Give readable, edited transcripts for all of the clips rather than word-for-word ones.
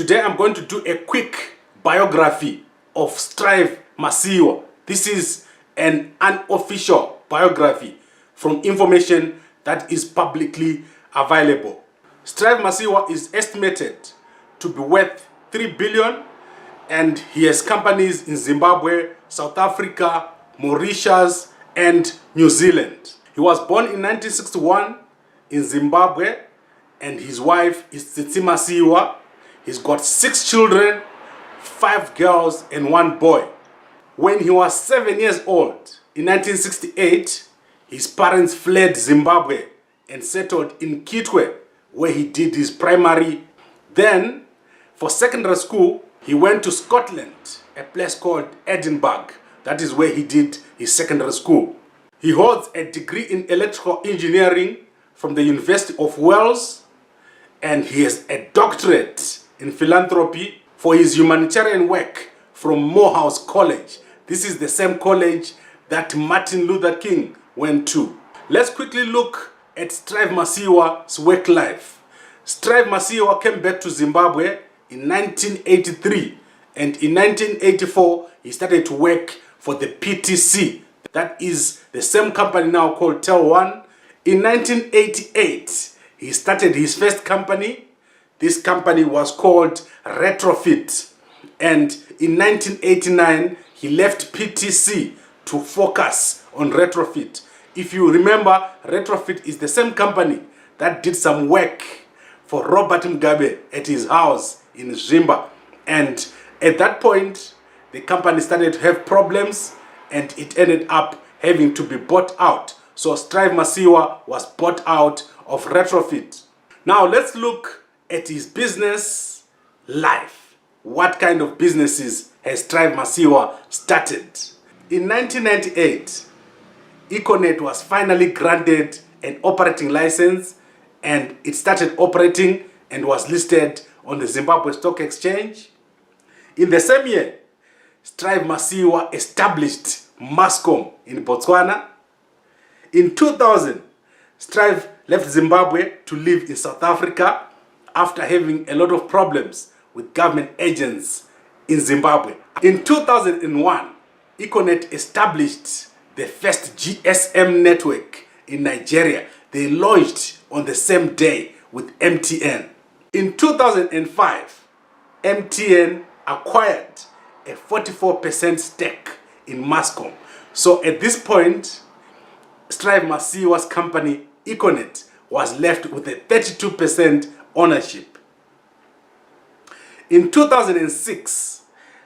Today I'm going to do a quick biography of Strive Masiyiwa. This is an unofficial biography from information that is publicly available. Strive Masiyiwa is estimated to be worth 3 billion and he has companies in Zimbabwe, South Africa, Mauritius and New Zealand. He was born in 1961 in Zimbabwe and his wife is Masiyiwa. He's got 6 children, 5 girls and 1 boy. When he was 7 years old, in 1968, his parents fled Zimbabwe and settled in Kitwe, where he did his primary. Then, for secondary school, he went to Scotland, a place called Edinburgh. That is where he did his secondary school. He holds a degree in electrical engineering from the University of Wales, and he has a doctorate in philanthropy for his humanitarian work from Morehouse College. This is the same college that Martin Luther King went to. Let's quickly look at Strive Masiyiwa's work life. Strive Masiyiwa came back to Zimbabwe in 1983, and in 1984 he started to work for the PTC. That is the same company now called Tel1. In 1988 he started his first company. This company was called Retrofit, and in 1989 he left PTC to focus on Retrofit. If you remember, Retrofit is the same company that did some work for Robert Mugabe at his house in Zimba, and at that point the company started to have problems and it ended up having to be bought out. So Strive Masiyiwa was bought out of Retrofit. Now let's look at his business life. What kind of businesses has Strive Masiyiwa started? In 1998, Econet was finally granted an operating license and it started operating and was listed on the Zimbabwe Stock Exchange. In the same year, Strive Masiyiwa established Mascom in Botswana. In 2000, Strive left Zimbabwe to live in South Africa after having a lot of problems with government agents in Zimbabwe. In 2001, Econet established the first GSM network in Nigeria. They launched on the same day with MTN. In 2005, MTN acquired a 44% stake in Mascom. So at this point, Strive Masiyiwa's company, Econet, was left with a 32% ownership. In 2006,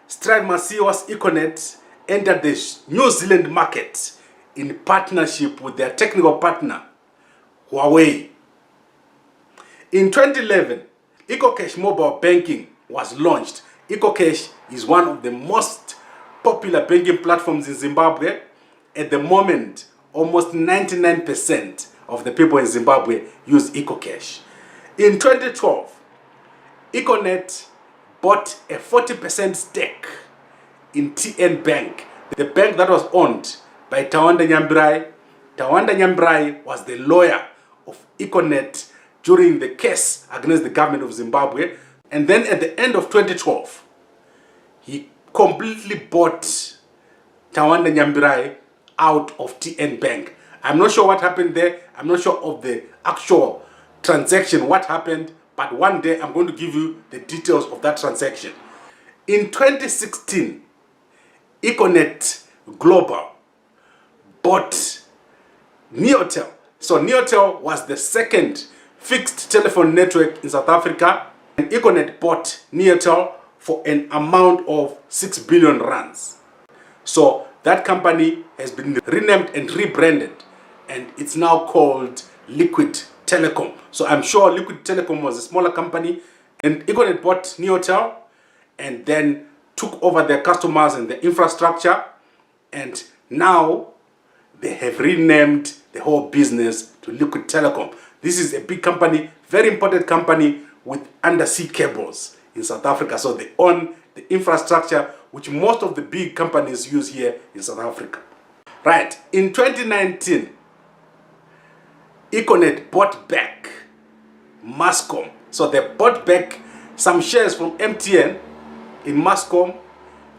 Strive Masiyiwa's Econet entered the New Zealand market in partnership with their technical partner, Huawei. In 2011, EcoCash mobile banking was launched. EcoCash is one of the most popular banking platforms in Zimbabwe. At the moment, almost 99% of the people in Zimbabwe use EcoCash. In 2012, Econet bought a 40% stake in TN Bank, the bank that was owned by Tawanda Nyambirai. Tawanda Nyambirai was the lawyer of Econet during the case against the government of Zimbabwe. And then at the end of 2012, he completely bought Tawanda Nyambirai out of TN Bank. I'm not sure what happened there. I'm not sure of the actual transaction, what happened, but one day I'm going to give you the details of that transaction. In 2016, Econet Global bought Neotel. So Neotel was the second fixed telephone network in South Africa, and Econet bought Neotel for an amount of 6 billion rands. So that company has been renamed and rebranded, and it's now called Liquid Telecom. So I'm sure Liquid Telecom was a smaller company, and Econet bought Neotel and then took over their customers and the infrastructure, and now they have renamed the whole business to Liquid Telecom. This is a big company, very important company with undersea cables in South Africa. So they own the infrastructure which most of the big companies use here in South Africa. Right, in 2019, Econet bought back Mascom. So they bought back some shares from MTN in Mascom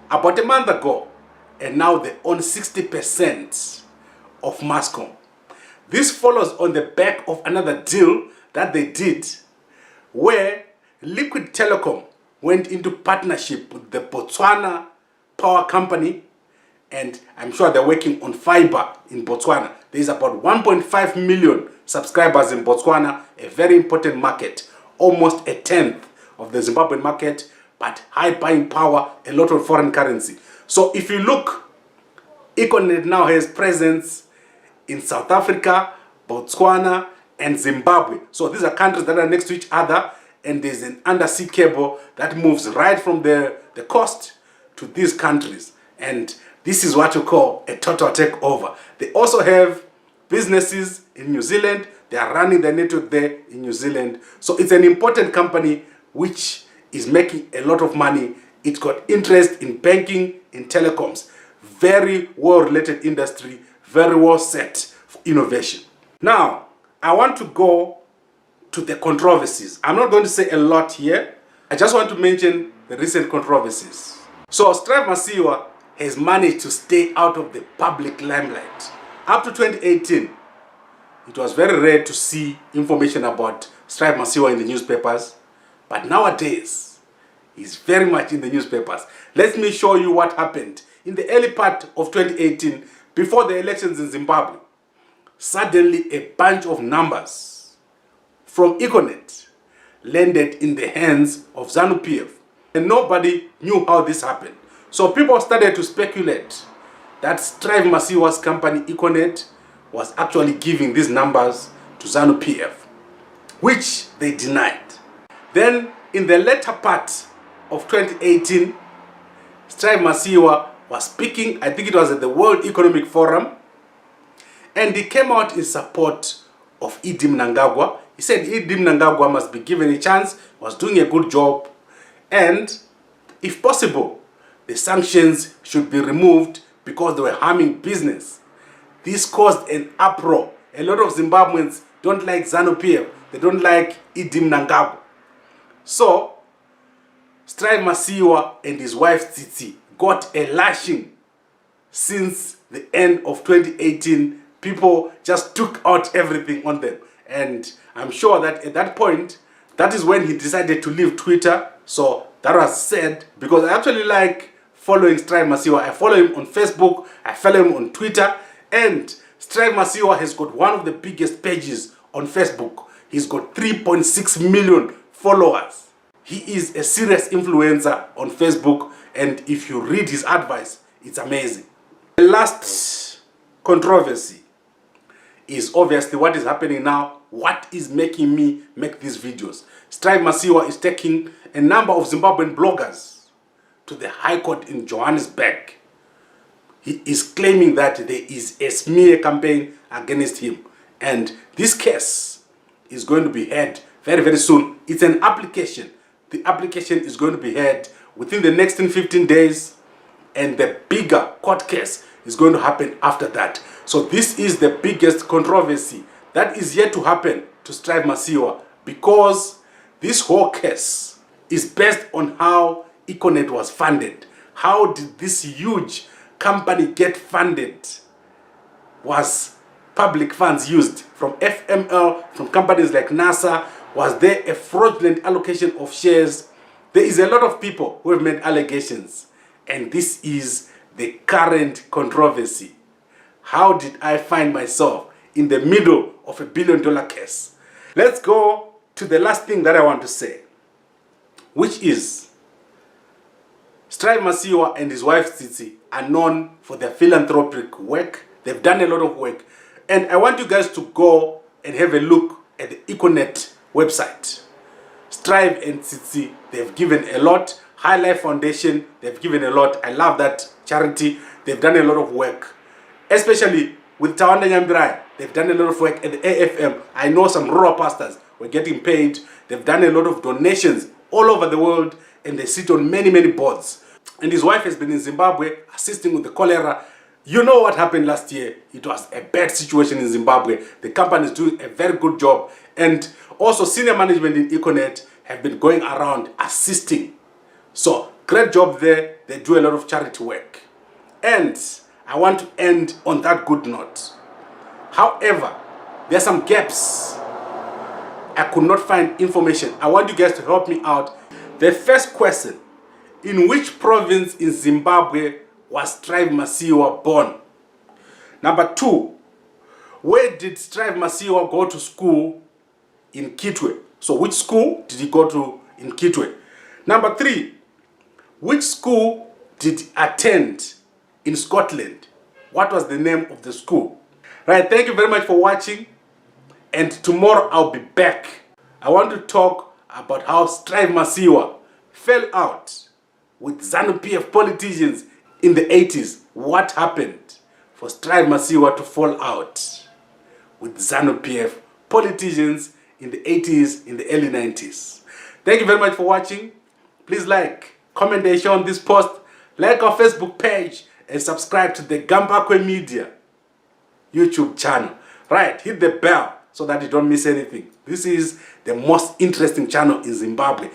about a month ago, and now they own 60% of Mascom. This follows on the back of another deal that they did where Liquid Telecom went into partnership with the Botswana Power Company, and I'm sure they're working on fiber in Botswana. There's about 1.5 million subscribers in Botswana, a very important market, almost a tenth of the Zimbabwean market, but high buying power, a lot of foreign currency. So if you look, Econet now has presence in South Africa, Botswana, and Zimbabwe. So these are countries that are next to each other, and there's an undersea cable that moves right from the coast to these countries. And this is what you call a total takeover. They also have businesses in New Zealand. They are running their network there in New Zealand. So it's an important company which is making a lot of money. It's got interest in banking, in telecoms. Very well-related industry, very well set for innovation. Now, I want to go to the controversies. I'm not going to say a lot here. I just want to mention the recent controversies. So Strive Masiyiwa has managed to stay out of the public limelight. Up to 2018, it was very rare to see information about Strive Masiyiwa in the newspapers. But nowadays, he's very much in the newspapers. Let me show you what happened in the early part of 2018, before the elections in Zimbabwe. Suddenly, a bunch of numbers from Econet landed in the hands of ZANU-PF, and nobody knew how this happened. So people started to speculate that Strive Masiyiwa's company Econet was actually giving these numbers to ZANU-PF, which they denied. Then in the latter part of 2018, Strive Masiyiwa was speaking, I think it was at the World Economic Forum, and he came out in support of Idi Mnangagwa. He said Idi Mnangagwa must be given a chance, was doing a good job, and if possible, the sanctions should be removed because they were harming business. This caused an uproar. A lot of Zimbabweans don't like ZANU-PF. They don't like Idi Mnangagwa. So, Strive Masiyiwa and his wife Tsitsi got a lashing. Since the end of 2018, people just took out everything on them. And I'm sure that at that point, that is when he decided to leave Twitter. So that was sad, because I actually like following Strive Masiyiwa. I follow him on Facebook, I follow him on Twitter, and Strive Masiyiwa has got one of the biggest pages on Facebook. He's got 3.6 million followers. He is a serious influencer on Facebook, and if you read his advice, it's amazing. The last controversy is obviously what is happening now. What is making me make these videos? Strive Masiyiwa is taking a number of Zimbabwean bloggers to the High Court in Johannesburg. He is claiming that there is a smear campaign against him, and this case is going to be heard very, very soon. It's an application. The application is going to be heard within the next 15 days, and the bigger court case is going to happen after that. So this is the biggest controversy that is yet to happen to Strive Masiyiwa, because this whole case is based on how Econet was funded. How did this huge company get funded? Was public funds used from FML, from companies like NASA? Was there a fraudulent allocation of shares? There is a lot of people who have made allegations, and this is the current controversy. How did I find myself in the middle of a $1 billion case? Let's go to the last thing that I want to say, which is Strive Masiyiwa and his wife Tsitsi are known for their philanthropic work. They've done a lot of work, and I want you guys to go and have a look at the Econet website. Strive and Tsitsi, they've given a lot. High Life Foundation, they've given a lot. I love that charity. They've done a lot of work, especially with Tawanda Nyambirai. They've done a lot of work at the AFM. I know some rural pastors were getting paid. They've done a lot of donations all over the world, and they sit on many, many boards. And his wife has been in Zimbabwe assisting with the cholera. You know what happened last year? It was a bad situation in Zimbabwe. The company is doing a very good job. And also senior management in Econet, have been going around assisting. So great job there. They do a lot of charity work. And I want to end on that good note. However, there are some gaps. I could not find information. I want you guys to help me out. The first question: in which province in Zimbabwe was Strive Masiyiwa born? Number 2, where did Strive Masiyiwa go to school in Kitwe? So which school did he go to in Kitwe? Number 3, which school did he attend in Scotland? What was the name of the school? Right, thank you very much for watching. And tomorrow I'll be back. I want to talk about how Strive Masiyiwa fell out with ZANU-PF politicians in the 80s. What happened for Strive Masiyiwa to fall out with ZANU-PF politicians in the 80s, in the early 90s? Thank you very much for watching. Please like, comment and share on this post, like our Facebook page, and subscribe to the Gambakwe Media YouTube channel. Right, hit the bell so that you don't miss anything. This is the most interesting channel in Zimbabwe.